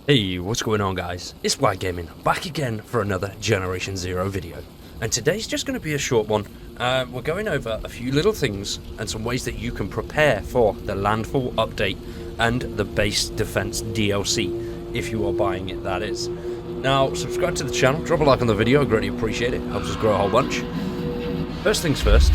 Hey, what's going on guys? It's White Gaming, back again for another Generation Zero video. And today's just going to be a short one. We're going over a few little things and some ways that you can prepare for the Landfall update and the base defense DLC, if you are buying it, that is. Now, subscribe to the channel, drop a like on the video, I greatly appreciate it, helps us grow a whole bunch. First things first,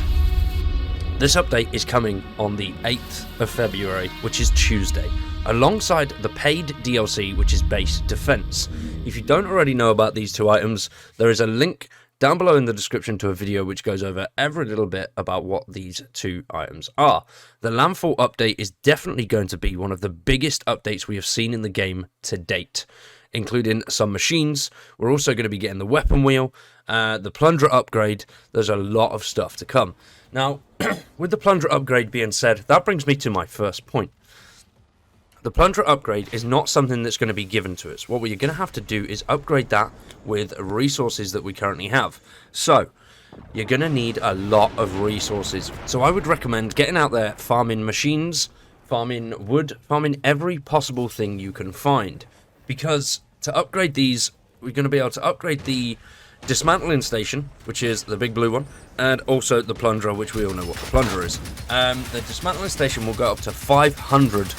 this update is coming on the 8th of February, which is Tuesday, alongside the paid DLC, which is Base Defense. If you don't already know about these two items, there is a link down below in the description to a video which goes over every little bit about what these two items are. The Landfall update is definitely going to be one of the biggest updates we have seen in the game to date, including some machines. We're also going to be getting the weapon wheel, the plunger upgrade. There's a lot of stuff to come. Now, with the plunger upgrade being said, that brings me to my first point. The plunger upgrade is not something that's going to be given to us. What we're going to have to do is upgrade that with resources that we currently have. So, you're going to need a lot of resources. So I would recommend getting out there, farming machines, farming wood, farming every possible thing you can find. Because to upgrade these, we're going to be able to upgrade the dismantling station, which is the big blue one, and also the plunger, which we all know what the plunger is. The dismantling station will go up to 500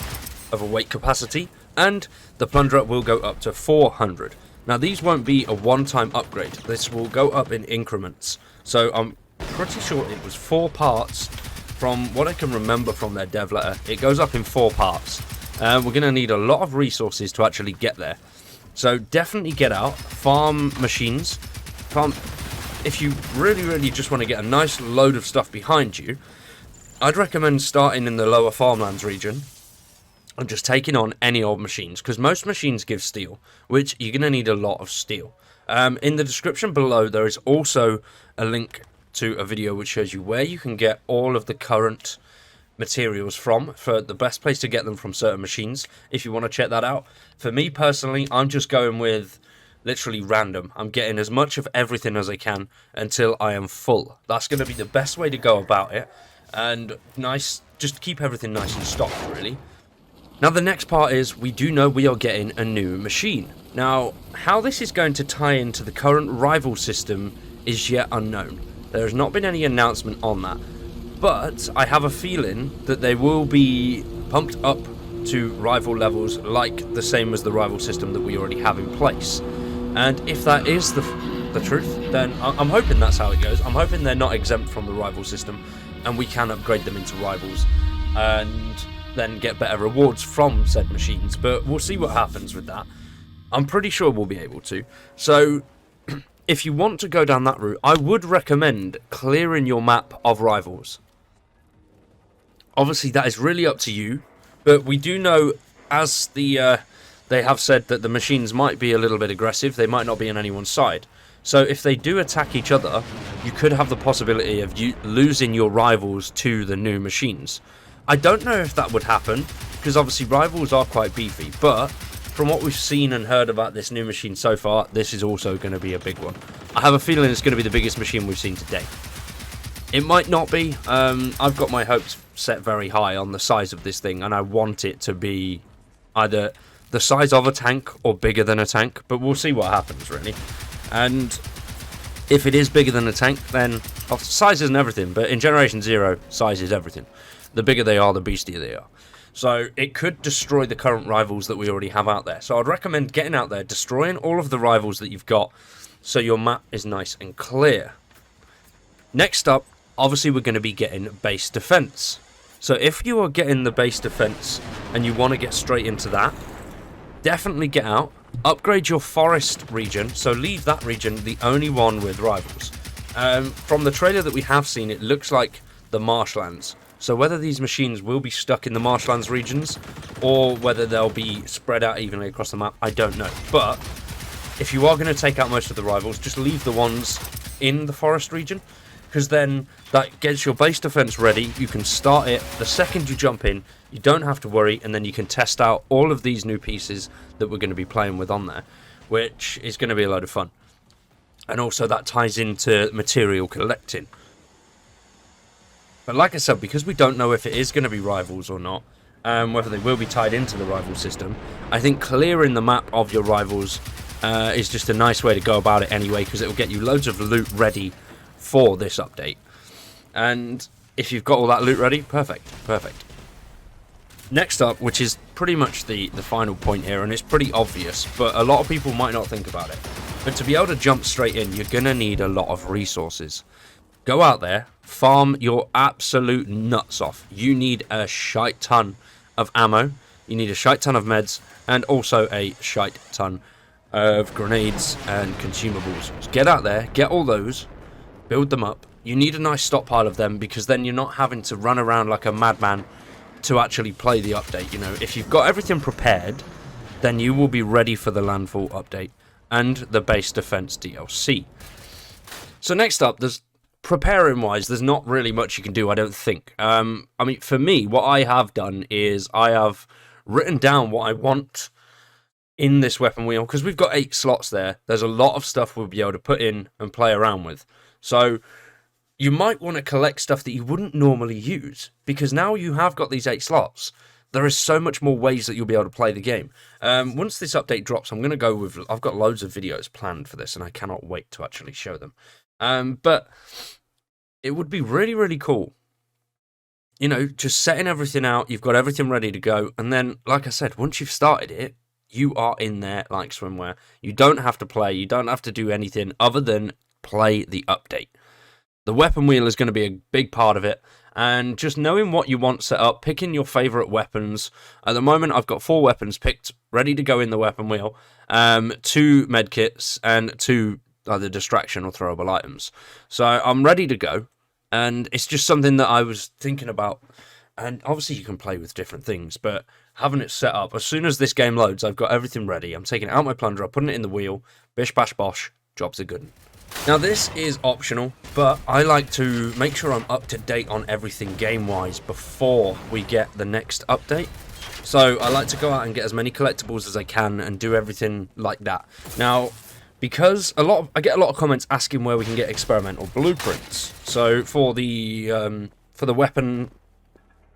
of a weight capacity, and the plunger will go up to 400. Now these won't be a one-time upgrade. This will go up in increments. So I'm pretty sure it was 4 parts from what I can remember from their dev letter. It goes up in 4 parts. We're going to need a lot of resources to actually get there. So definitely get out, farm machines, farm. If you really just want to get a nice load of stuff behind you, I'd recommend starting in the lower farmlands region and just taking on any old machines, because most machines give steel, which you're going to need a lot of steel. In the description below, there is also a link to a video which shows you where you can get all of the current materials from, for the best place to get them from certain machines, if you want to check that out. For me personally, I'm just going with literally random. I'm getting as much of everything as I can until I am full. That's going to be the best way to go about it, and nice, just keep everything nice and stocked, really. Now the next part is, we do know we are getting a new machine. Now, how this is going to tie into the current rival system is yet unknown. There has not been any announcement on that, but I have a feeling that they will be pumped up to rival levels, like the same as the rival system that we already have in place. And if that is the truth, then I'm hoping that's how it goes. I'm hoping they're not exempt from the rival system, and we can upgrade them into rivals, and then get better rewards from said machines, but we'll see what happens with that. I'm pretty sure we'll be able to. So if you want to go down that route, I would recommend clearing your map of rivals. Obviously that is really up to you, but we do know, as they have said, that the machines might be a little bit aggressive. They might not be on anyone's side. So if they do attack each other, you could have the possibility of you losing your rivals to the new machines. I don't know if that would happen, because obviously rivals are quite beefy, but from what we've seen and heard about this new machine so far, this is also going to be a big one. I have a feeling it's going to be the biggest machine we've seen today. It might not be. I've got my hopes set very high on the size of this thing, and I want it to be either the size of a tank or bigger than a tank, but we'll see what happens, really. And if it is bigger than a tank, then size isn't everything, but in Generation Zero, size is everything. The bigger they are, the beastier they are. So it could destroy the current rivals that we already have out there. So I'd recommend getting out there, destroying all of the rivals that you've got, so your map is nice and clear. Next up, obviously we're going to be getting base defense. So if you are getting the base defense and you want to get straight into that, definitely get out, upgrade your forest region. So leave that region the only one with rivals. From the trailer that we have seen, it looks like the marshlands. So whether these machines will be stuck in the marshlands regions, or whether they'll be spread out evenly across the map, I don't know. But if you are going to take out most of the rivals, just leave the ones in the forest region, because then that gets your base defense ready. You can start it the second you jump in. You don't have to worry, and then you can test out all of these new pieces that we're going to be playing with on there, which is going to be a load of fun. And also that ties into material collecting. But like I said, because we don't know if it is going to be rivals or not, whether they will be tied into the rival system. I think clearing the map of your rivals is just a nice way to go about it anyway, because it will get you loads of loot ready for this update. And if you've got all that loot ready, perfect. Next up, which is pretty much the final point here, and it's pretty obvious, but a lot of people might not think about it. But to be able to jump straight in, you're going to need a lot of resources. Go out there, farm your absolute nuts off. You need a shite ton of ammo, you need a shite ton of meds, and also a shite ton of grenades and consumables. So get out there, get all those, build them up. You need a nice stockpile of them, because then you're not having to run around like a madman to actually play the update. You know, if you've got everything prepared, then you will be ready for the Landfall update and the base defense DLC. So next up, there's preparing wise, there's not really much you can do, I don't think. I mean, for me, what I have done is I have written down what I want in this weapon wheel, because we've got 8 slots there. There's a lot of stuff we'll be able to put in and play around with. So you might want to collect stuff that you wouldn't normally use, because now you have got these 8 slots. There is so much more ways that you'll be able to play the game. Once this update drops, I'm going to go with... I've got loads of videos planned for this, and I cannot wait to actually show them. But it would be really, really cool. You know, just setting everything out, you've got everything ready to go, and then, like I said, once you've started it, you are in there like swimwear. You don't have to play, you don't have to do anything other than play the update. The weapon wheel is going to be a big part of it, and just knowing what you want set up, picking your favourite weapons. At the moment, I've got 4 weapons picked, ready to go in the weapon wheel, 2 medkits, and 2 either distraction or throwable items. So I'm ready to go, and it's just something that I was thinking about. And obviously you can play with different things, but having it set up, as soon as this game loads, I've got everything ready. I'm taking it out my plunger, I'm putting it in the wheel, bish bash bosh, jobs are good. Now this is optional, but I like to make sure I'm up to date on everything game-wise before we get the next update. So I like to go out and get as many collectibles as I can and do everything like that. Now, because I get a lot of comments asking where we can get experimental blueprints. So for the weapon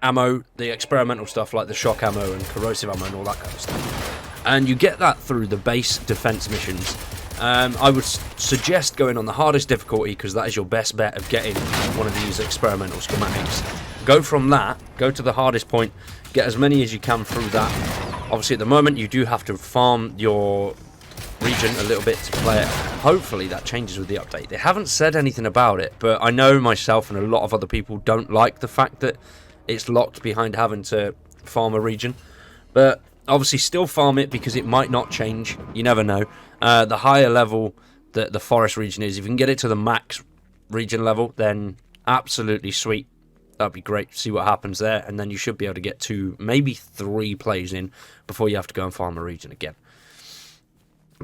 ammo, the experimental stuff like the shock ammo and corrosive ammo and all that kind of stuff, and you get that through the base defense missions. I would suggest going on the hardest difficulty, because that is your best bet of getting one of these experimental schematics. Go from that, go to the hardest point, get as many as you can through that. Obviously at the moment you do have to farm your region a little bit to play it. Hopefully that changes with the update. They haven't said anything about it, but I know myself and a lot of other people don't like the fact that it's locked behind having to farm a region. But obviously still farm it, because it might not change. You never know. The higher level that the forest region is, if you can get it to the max region level, then absolutely sweet. That'd be great. See what happens there, and then you should be able to get 2, maybe 3 plays in before you have to go and farm a region again.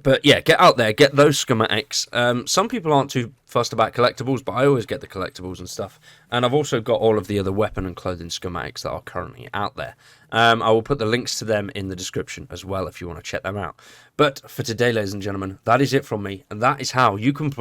But yeah, get out there, get those schematics. Some people aren't too fussed about collectibles, but I always get the collectibles and stuff. And I've also got all of the other weapon and clothing schematics that are currently out there. I will put the links to them in the description as well if you want to check them out. But for today, ladies and gentlemen, that is it from me. And that is how you can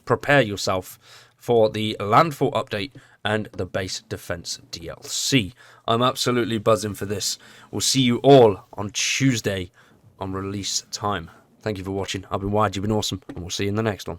prepare yourself for the Landfall update and the base defense DLC. I'm absolutely buzzing for this. We'll see you all on Tuesday on release time. Thank you for watching. I've been Wide, you've been awesome, and we'll see you in the next one.